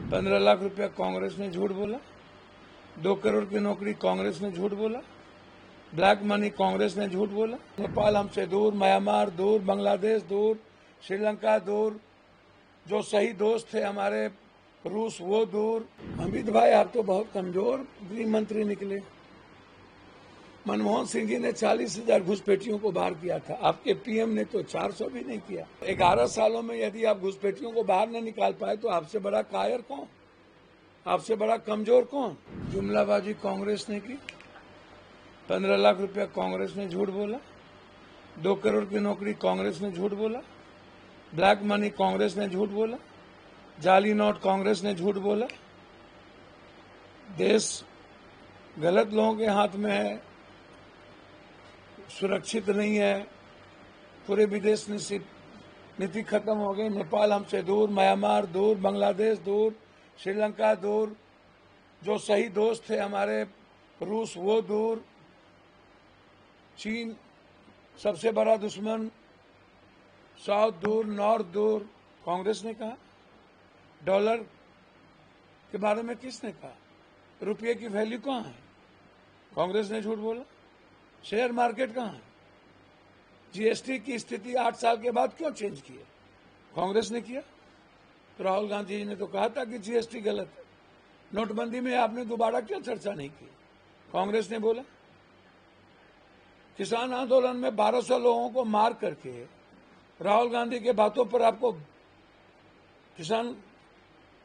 15 लाख रुपया कांग्रेस ने झूठ बोला, 2 करोड़ की नौकरी कांग्रेस ने झूठ बोला, ब्लैक मनी कांग्रेस ने झूठ बोला, नेपाल हमसे दूर, म्यांमार दूर, बांग्लादेश दूर, श्रीलंका दूर, जो सही दोस्त थे हमारे रूस वो दूर। अमित भाई आप तो बहुत कमजोर गृह मंत्री निकले। मनमोहन सिंह जी ने 40,000 घुसपैठियों को बाहर किया था, आपके पीएम ने तो 400 भी नहीं किया। 11 सालों में यदि आप घुसपैठियों को बाहर न निकाल पाए तो आपसे बड़ा कायर कौन, आपसे बड़ा कमजोर कौन। जुमलाबाजी कांग्रेस ने की, 15 लाख रुपया कांग्रेस ने झूठ बोला, 2 करोड़ की नौकरी कांग्रेस ने झूठ बोला, ब्लैक मनी कांग्रेस ने झूठ बोला, जाली नोट कांग्रेस ने झूठ बोला। देश गलत लोगों के हाथ में है, सुरक्षित नहीं है, पूरे विदेश नीति खत्म हो गई। नेपाल हमसे दूर, म्यांमार दूर, बांग्लादेश दूर, श्रीलंका दूर, जो सही दोस्त थे हमारे रूस वो दूर, चीन सबसे बड़ा दुश्मन, साउथ दूर, नॉर्थ दूर। कांग्रेस ने कहा। डॉलर के बारे में किसने कहा? रुपये की वैल्यू कहाँ है? कांग्रेस ने झूठ बोला। शेयर मार्केट कहाँ है? जीएसटी की स्थिति 8 साल के बाद क्यों चेंज की है? कांग्रेस ने किया। तो राहुल गांधी जी ने तो कहा था कि जीएसटी गलत है। नोटबंदी में आपने दोबारा क्यों चर्चा नहीं की? कांग्रेस ने बोला। किसान आंदोलन में 1200 लोगों को मार करके राहुल गांधी के बातों पर आपको किसान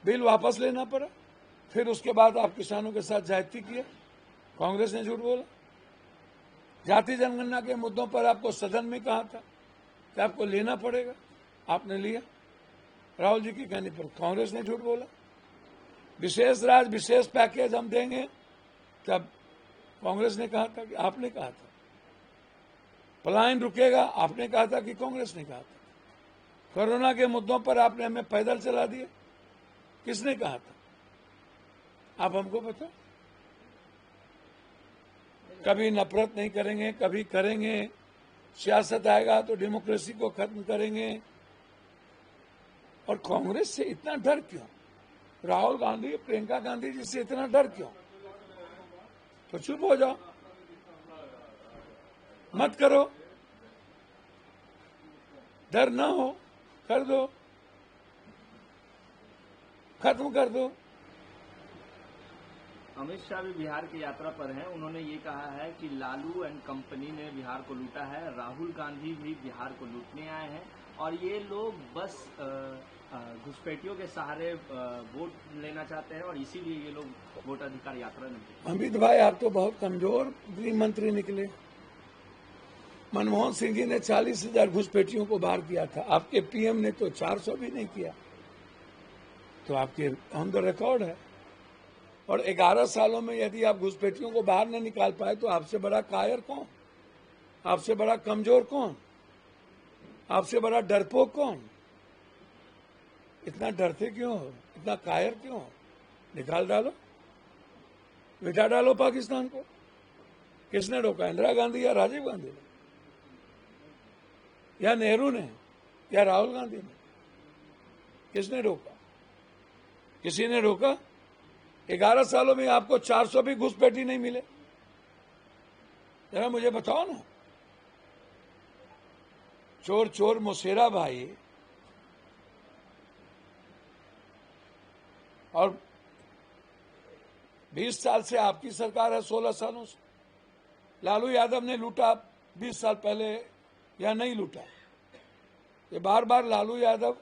बिल वापस लेना पड़ा, फिर उसके बाद आप किसानों के साथ ज्यादती किए। कांग्रेस ने झूठ बोला। जाति जनगणना के मुद्दों पर आपको सदन में कहा था कि आपको लेना पड़ेगा, आपने लिया। राहुल जी की कहने पर कांग्रेस ने झूठ बोला। विशेष राज्य विशेष पैकेज हम देंगे, तब कांग्रेस ने कहा था कि आपने कहा था। पलायन रुकेगा, आपने कहा था कि कांग्रेस ने कहा था। कोरोना के मुद्दों पर आपने हमें पैदल चला दिया, किसने कहा था? आप हमको बता। कभी नफरत नहीं करेंगे, कभी करेंगे, सियासत आएगा तो डेमोक्रेसी को खत्म करेंगे। और कांग्रेस से इतना डर क्यों? राहुल गांधी, प्रियंका गांधी जी से इतना डर क्यों? तो चुप हो जाओ, मत करो, डर ना हो, कर दो, खत्म कर दो। अमित शाह भी बिहार की यात्रा पर हैं। उन्होंने ये कहा है कि लालू एंड कंपनी ने बिहार को लूटा है, राहुल गांधी भी बिहार को लूटने आए हैं और ये लोग बस घुसपैठियों के सहारे वोट लेना चाहते हैं और इसीलिए ये लोग वोट अधिकार यात्रा नहीं। अमित भाई आप तो बहुत कमजोर गृह मंत्री निकले। मनमोहन सिंह जी ने 40,000 घुसपैठियों को बाहर किया था, आपके पीएम ने तो 400 भी नहीं किया। तो आपके ऑन द रिकॉर्ड है। और 11 सालों में यदि आप घुसपैठियों को बाहर न निकाल पाए तो आपसे बड़ा कायर कौन, आपसे बड़ा कमजोर कौन, आपसे बड़ा डरपोक कौन? इतना डरते क्यों हो, इतना कायर क्यों हो? निकाल डालो, मिटा डालो पाकिस्तान को। किसने रोका? इंदिरा गांधी या राजीव गांधी ने, या नेहरू ने, या राहुल गांधी ने? किसने रोका? किसी ने रोका? 11 सालों में आपको 400 भी घुसपैठी नहीं मिले। जरा मुझे बताओ ना। चोर चोर मुसेरा भाई, और 20 साल से आपकी सरकार है, 16 सालों से। लालू यादव ने लूटा 20 साल पहले या नहीं लूटा? ये बार बार लालू यादव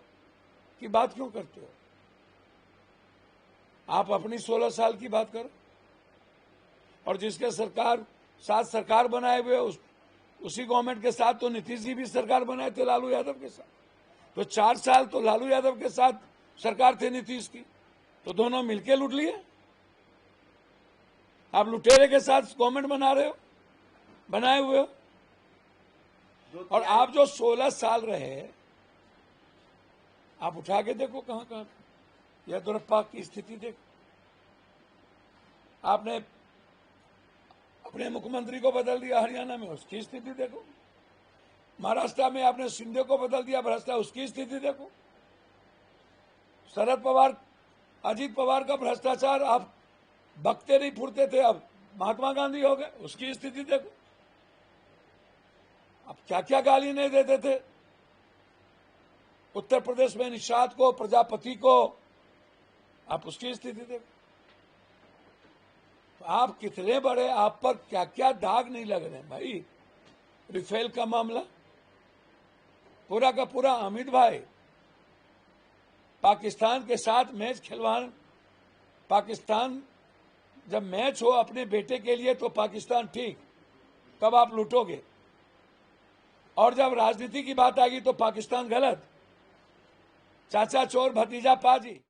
की बात क्यों करते हो? आप अपनी 16 साल की बात करो। और जिसके साथ सरकार बनाए हुए उसी गवर्नमेंट के साथ तो नीतीश जी भी सरकार बनाए थे लालू यादव के साथ। तो 4 साल तो लालू यादव के साथ सरकार थे नीतीश की, तो दोनों मिलके लूट लिए। आप लुटेरे के साथ गवर्नमेंट बना रहे हो, बनाए हुए हो। और आप जो 16 साल रहे, आप उठा के देखो कहां कहां। येदियुरप्पा की स्थिति देखो, आपने अपने मुख्यमंत्री को बदल दिया हरियाणा में, उसकी स्थिति देखो। महाराष्ट्र में आपने शिंदे को बदल दिया भ्रष्टा, उसकी स्थिति देखो। शरद पवार अजीत पवार का भ्रष्टाचार आप बकते नहीं फुरते थे, अब महात्मा गांधी हो गए, उसकी स्थिति देखो। अब क्या क्या गाली नहीं देते थे उत्तर प्रदेश में निषाद को, प्रजापति को, आप उसकी स्थिति देखो। आप कितने बड़े, आप पर क्या क्या दाग नहीं लग रहे भाई। रिफेल का मामला पूरा का पूरा अमित भाई पाकिस्तान के साथ मैच खिलवान, पाकिस्तान जब मैच हो अपने बेटे के लिए तो पाकिस्तान ठीक, कब आप लूटोगे, और जब राजनीति की बात आएगी तो पाकिस्तान गलत। चाचा चोर भतीजा पाजी।